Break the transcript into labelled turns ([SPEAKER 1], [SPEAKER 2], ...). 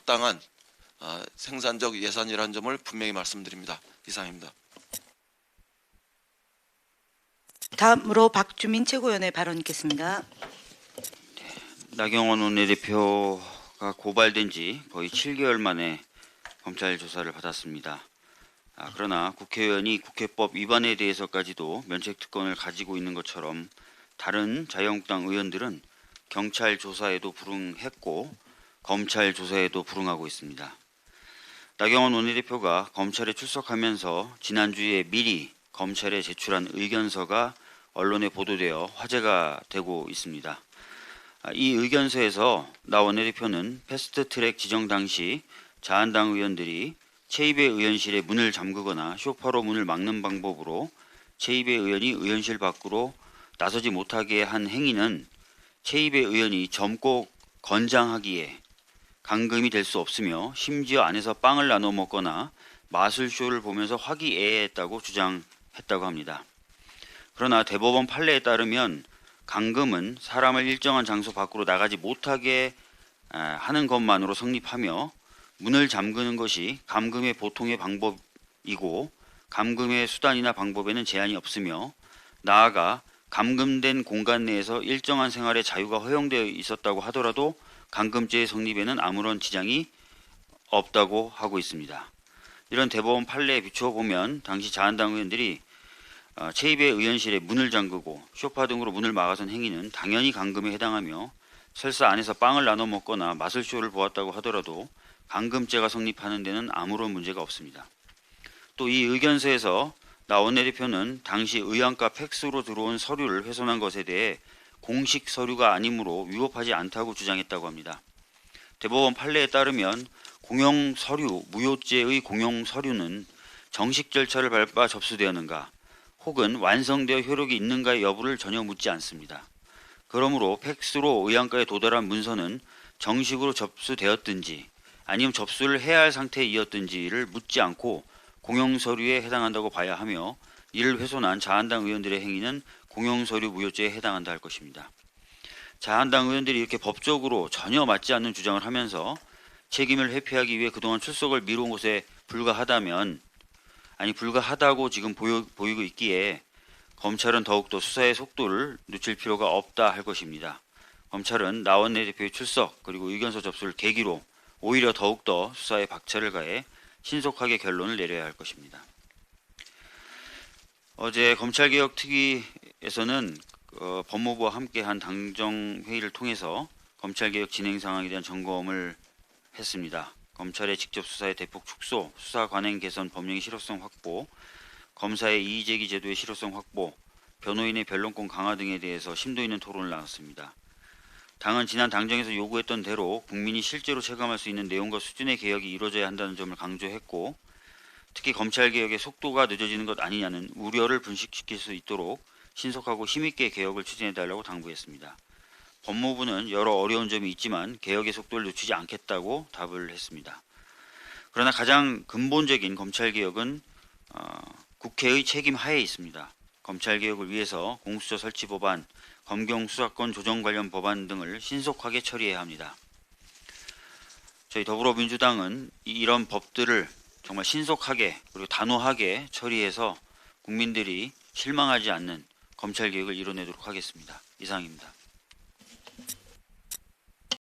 [SPEAKER 1] 합당한 생산적 예산이라는 점을 분명히 말씀드립니다. 이상입니다.
[SPEAKER 2] 다음으로 박주민 최고위원의 발언 있겠습니다.
[SPEAKER 3] 나경원 원내대표가 고발된 지 거의 7개월 만에 검찰 조사를 받았습니다. 그러나 국회의원이 국회법 위반에 대해서까지도 면책특권을 가지고 있는 것처럼 다른 자유한국당 의원들은 경찰 조사에도 불응했고 검찰 조사에도 불응하고 있습니다. 나경원 원내대표가 검찰에 출석하면서 지난주에 미리 검찰에 제출한 의견서가 언론에 보도되어 화제가 되고 있습니다. 이 의견서에서 나 원내대표는 패스트트랙 지정 당시 자한당 의원들이 최입의 의원실의 문을 잠그거나 쇼파로 문을 막는 방법으로 최입의 의원이 의원실 밖으로 나서지 못하게 한 행위는 최입의 의원이 젊고 건장하기에 감금이 될 수 없으며 심지어 안에서 빵을 나눠 먹거나 마술쇼를 보면서 화기애애했다고 주장했다고 합니다. 그러나 대법원 판례에 따르면 감금은 사람을 일정한 장소 밖으로 나가지 못하게 하는 것만으로 성립하며 문을 잠그는 것이 감금의 보통의 방법이고 감금의 수단이나 방법에는 제한이 없으며 나아가 감금된 공간 내에서 일정한 생활의 자유가 허용되어 있었다고 하더라도 감금죄의 성립에는 아무런 지장이 없다고 하고 있습니다. 이런 대법원 판례에 비추어 보면 당시 자한당 의원들이 최입의 의원실에 문을 잠그고 쇼파 등으로 문을 막아선 행위는 당연히 감금에 해당하며 설사 안에서 빵을 나눠 먹거나 마술쇼를 보았다고 하더라도 감금죄가 성립하는 데는 아무런 문제가 없습니다. 또 이 의견서에서 나 원내대표는 당시 의안과 팩스로 들어온 서류를 훼손한 것에 대해 공식 서류가 아니므로 위법하지 않다고 주장했다고 합니다. 대법원 판례에 따르면 공용서류, 무효죄의 공용서류는 정식 절차를 밟아 접수되었는가 혹은 완성되어 효력이 있는가의 여부를 전혀 묻지 않습니다. 그러므로 팩스로 의안가에 도달한 문서는 정식으로 접수되었든지 아니면 접수를 해야 할 상태이었든지를 묻지 않고 공용서류에 해당한다고 봐야 하며 이를 훼손한 자한당 의원들의 행위는 공용서류 무효죄에 해당한다 할 것입니다. 자한당 의원들이 이렇게 법적으로 전혀 맞지 않는 주장을 하면서 책임을 회피하기 위해 그동안 출석을 미룬 것에 불가하다고 지금 보이고 있기에 검찰은 더욱더 수사의 속도를 늦출 필요가 없다 할 것입니다. 검찰은 나 원내대표의 출석 그리고 의견서 접수를 계기로 오히려 더욱더 수사에 박차를 가해 신속하게 결론을 내려야 할 것입니다. 어제 검찰개혁특위에서는 법무부와 함께한 당정회의를 통해서 검찰개혁 진행 상황에 대한 점검을 했습니다. 검찰의 직접 수사의 대폭 축소, 수사 관행 개선 법령의 실효성 확보, 검사의 이의제기 제도의 실효성 확보, 변호인의 변론권 강화 등에 대해서 심도 있는 토론을 나눴습니다. 당은 지난 당정에서 요구했던 대로 국민이 실제로 체감할 수 있는 내용과 수준의 개혁이 이루어져야 한다는 점을 강조했고 특히 검찰개혁의 속도가 늦어지는 것 아니냐는 우려를 분식시킬 수 있도록 신속하고 힘있게 개혁을 추진해달라고 당부했습니다. 법무부는 여러 어려운 점이 있지만 개혁의 속도를 늦추지 않겠다고 답을 했습니다. 그러나 가장 근본적인 검찰개혁은 국회의 책임 하에 있습니다. 검찰개혁을 위해서 공수처 설치 법안, 검경수사권 조정 관련 법안 등을 신속하게 처리해야 합니다. 저희 더불어민주당은 이런 법들을 정말 신속하게 그리고 단호하게 처리해서 국민들이 실망하지 않는 검찰개혁을 이뤄내도록 하겠습니다. 이상입니다.